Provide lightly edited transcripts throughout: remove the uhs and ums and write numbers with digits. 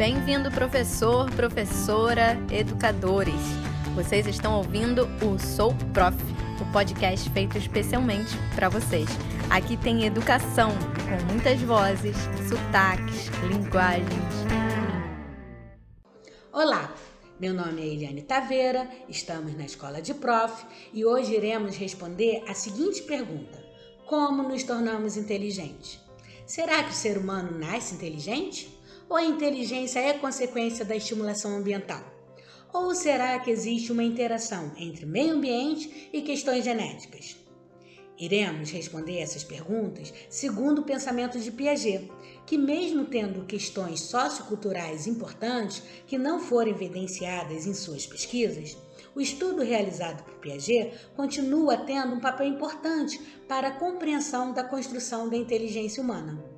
Bem-vindo, professor, professora, educadores. Vocês estão ouvindo o Sou Prof, o podcast feito especialmente para vocês. Aqui tem educação, com muitas vozes, sotaques, linguagens. Olá, meu nome é Eliane Taveira, estamos na Escola de Prof e hoje iremos responder a seguinte pergunta: como nos tornamos inteligentes? Será que o ser humano nasce inteligente? Ou a inteligência é consequência da estimulação ambiental? Ou será que existe uma interação entre meio ambiente e questões genéticas? Iremos responder essas perguntas segundo o pensamento de Piaget, que mesmo tendo questões socioculturais importantes que não foram evidenciadas em suas pesquisas, o estudo realizado por Piaget continua tendo um papel importante para a compreensão da construção da inteligência humana.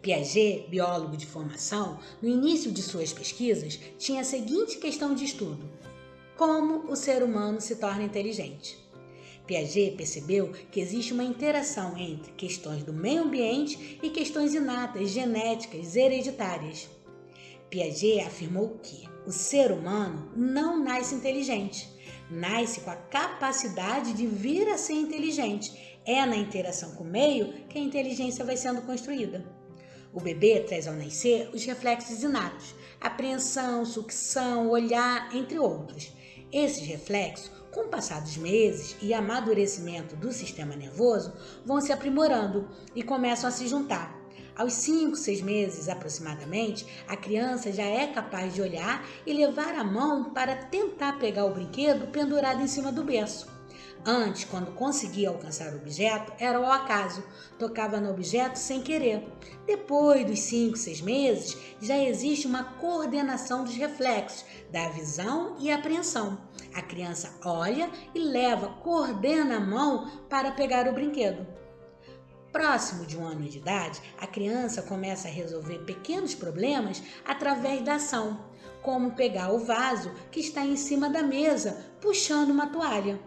Piaget, biólogo de formação, no início de suas pesquisas, tinha a seguinte questão de estudo: como o ser humano se torna inteligente? Piaget percebeu que existe uma interação entre questões do meio ambiente e questões inatas, genéticas, hereditárias. Piaget afirmou que o ser humano não nasce inteligente, nasce com a capacidade de vir a ser inteligente. É na interação com o meio que a inteligência vai sendo construída. O bebê traz ao nascer os reflexos inatos, apreensão, sucção, olhar, entre outros. Esses reflexos, com o passar dos meses e amadurecimento do sistema nervoso, vão se aprimorando e começam a se juntar. Aos 5, 6 meses aproximadamente, a criança já é capaz de olhar e levar a mão para tentar pegar o brinquedo pendurado em cima do berço. Antes, quando conseguia alcançar o objeto, era ao acaso, tocava no objeto sem querer. Depois dos 5, 6 meses, já existe uma coordenação dos reflexos, da visão e apreensão. A criança olha e coordena a mão para pegar o brinquedo. Próximo de 1 ano de idade, a criança começa a resolver pequenos problemas através da ação, como pegar o vaso que está em cima da mesa, puxando uma toalha.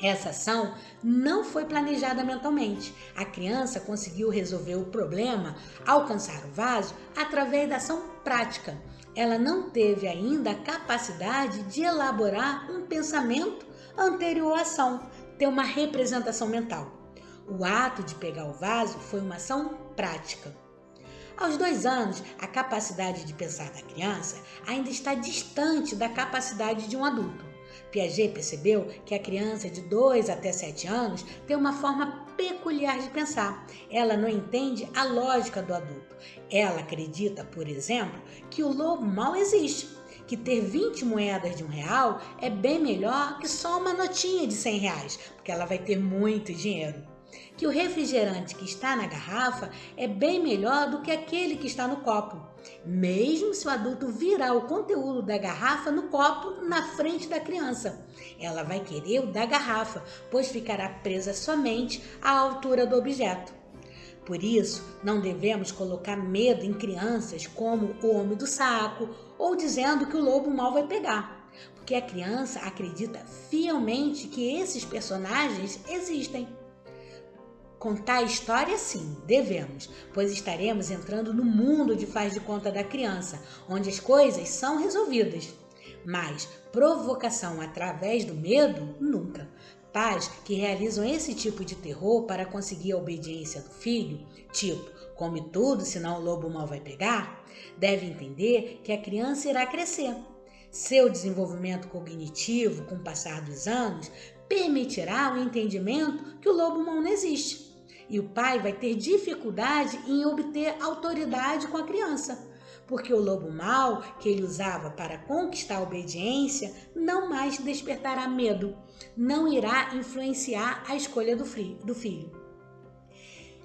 Essa ação não foi planejada mentalmente. A criança conseguiu resolver o problema, alcançar o vaso, através da ação prática. Ela não teve ainda a capacidade de elaborar um pensamento anterior à ação, ter uma representação mental. O ato de pegar o vaso foi uma ação prática. Aos 2 anos, a capacidade de pensar da criança ainda está distante da capacidade de um adulto. Piaget percebeu que a criança de 2 até 7 anos tem uma forma peculiar de pensar. Ela não entende a lógica do adulto. Ela acredita, por exemplo, que o lobo mau existe, que ter 20 moedas de R$1 é bem melhor que só uma notinha de R$100, porque ela vai ter muito dinheiro. Que o refrigerante que está na garrafa é bem melhor do que aquele que está no copo, mesmo se o adulto virar o conteúdo da garrafa no copo na frente da criança. Ela vai querer o da garrafa, pois ficará presa somente à altura do objeto. Por isso, não devemos colocar medo em crianças como o homem do saco ou dizendo que o lobo mau vai pegar, porque a criança acredita fielmente que esses personagens existem. Contar a história, sim, devemos, pois estaremos entrando no mundo de faz de conta da criança, onde as coisas são resolvidas. Mas provocação através do medo, nunca. Pais que realizam esse tipo de terror para conseguir a obediência do filho, tipo, come tudo, senão o lobo mau vai pegar, devem entender que a criança irá crescer. Seu desenvolvimento cognitivo, com o passar dos anos, permitirá o entendimento que o lobo mau não existe. E o pai vai ter dificuldade em obter autoridade com a criança, porque o lobo mau que ele usava para conquistar a obediência não mais despertará medo, não irá influenciar a escolha do filho.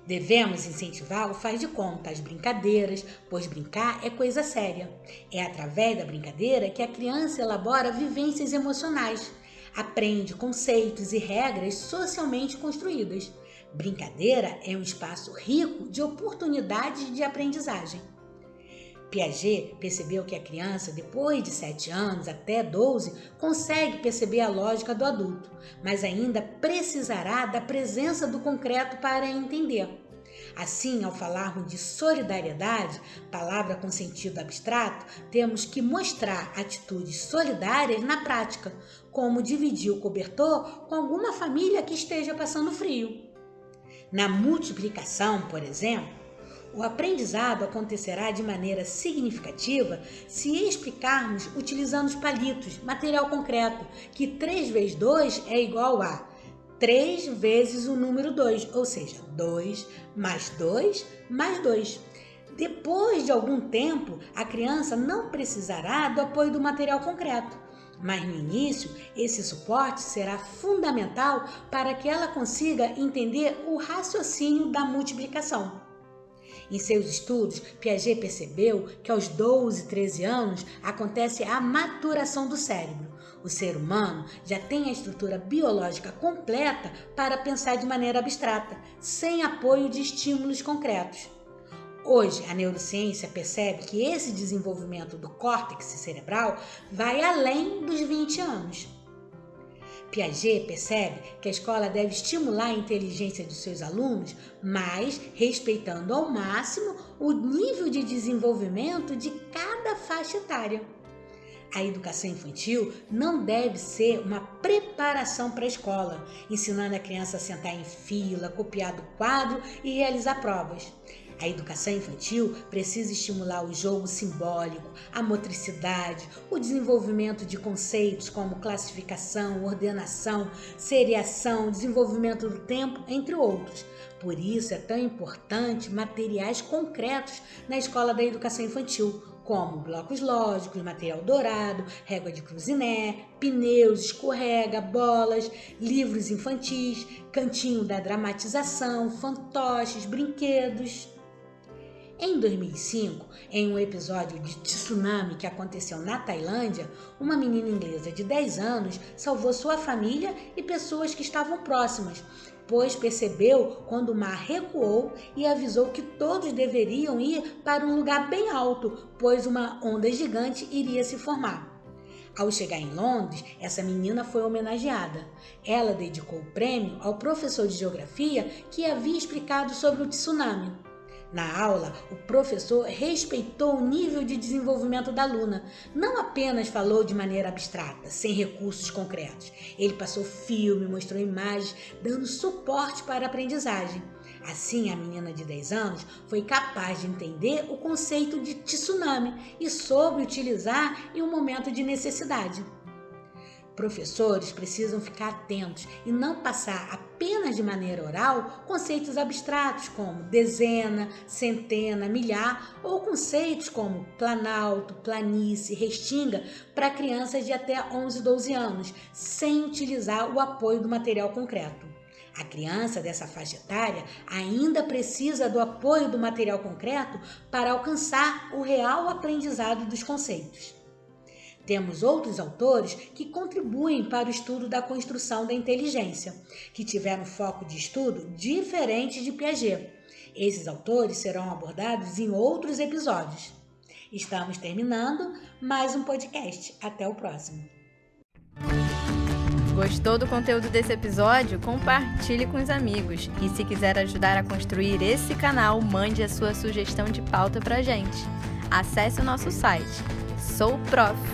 Devemos incentivar o faz de conta, as brincadeiras, pois brincar é coisa séria. É através da brincadeira que a criança elabora vivências emocionais, aprende conceitos e regras socialmente construídas. Brincadeira é um espaço rico de oportunidades de aprendizagem. Piaget percebeu que a criança, depois de 7 anos até 12, consegue perceber a lógica do adulto, mas ainda precisará da presença do concreto para entender. Assim, ao falarmos de solidariedade, palavra com sentido abstrato, temos que mostrar atitudes solidárias na prática, como dividir o cobertor com alguma família que esteja passando frio. Na multiplicação, por exemplo, o aprendizado acontecerá de maneira significativa se explicarmos utilizando os palitos, material concreto, que 3 vezes 2 é igual a 3 vezes o número 2, ou seja, 2 mais 2 mais 2. Depois de algum tempo, a criança não precisará do apoio do material concreto, mas no início, esse suporte será fundamental para que ela consiga entender o raciocínio da multiplicação. Em seus estudos, Piaget percebeu que aos 12, 13 anos acontece a maturação do cérebro. O ser humano já tem a estrutura biológica completa para pensar de maneira abstrata, sem apoio de estímulos concretos. Hoje, a neurociência percebe que esse desenvolvimento do córtex cerebral vai além dos 20 anos. Piaget percebe que a escola deve estimular a inteligência de seus alunos, mas respeitando ao máximo o nível de desenvolvimento de cada faixa etária. A educação infantil não deve ser uma preparação para a escola, ensinando a criança a sentar em fila, copiar do quadro e realizar provas. A educação infantil precisa estimular o jogo simbólico, a motricidade, o desenvolvimento de conceitos como classificação, ordenação, seriação, desenvolvimento do tempo, entre outros. Por isso é tão importante materiais concretos na escola da educação infantil, como blocos lógicos, material dourado, régua de cruziné, pneus, escorrega, bolas, livros infantis, cantinho da dramatização, fantoches, brinquedos. Em 2005, em um episódio de tsunami que aconteceu na Tailândia, uma menina inglesa de 10 anos salvou sua família e pessoas que estavam próximas, pois percebeu quando o mar recuou e avisou que todos deveriam ir para um lugar bem alto, pois uma onda gigante iria se formar. Ao chegar em Londres, essa menina foi homenageada. Ela dedicou o prêmio ao professor de geografia que havia explicado sobre o tsunami. Na aula, o professor respeitou o nível de desenvolvimento da aluna. Não apenas falou de maneira abstrata, sem recursos concretos. Ele passou filme, mostrou imagens, dando suporte para a aprendizagem. Assim, a menina de 10 anos foi capaz de entender o conceito de tsunami e soube utilizar em um momento de necessidade. Professores precisam ficar atentos e não passar apenas de maneira oral conceitos abstratos como dezena, centena, milhar ou conceitos como planalto, planície, restinga para crianças de até 11, 12 anos, sem utilizar o apoio do material concreto. A criança dessa faixa etária ainda precisa do apoio do material concreto para alcançar o real aprendizado dos conceitos. Temos outros autores que contribuem para o estudo da construção da inteligência, que tiveram foco de estudo diferente de Piaget. Esses autores serão abordados em outros episódios. Estamos terminando mais um podcast. Até o próximo. Gostou do conteúdo desse episódio? Compartilhe com os amigos. E se quiser ajudar a construir esse canal, mande a sua sugestão de pauta pra gente. Acesse o nosso site souprof.com.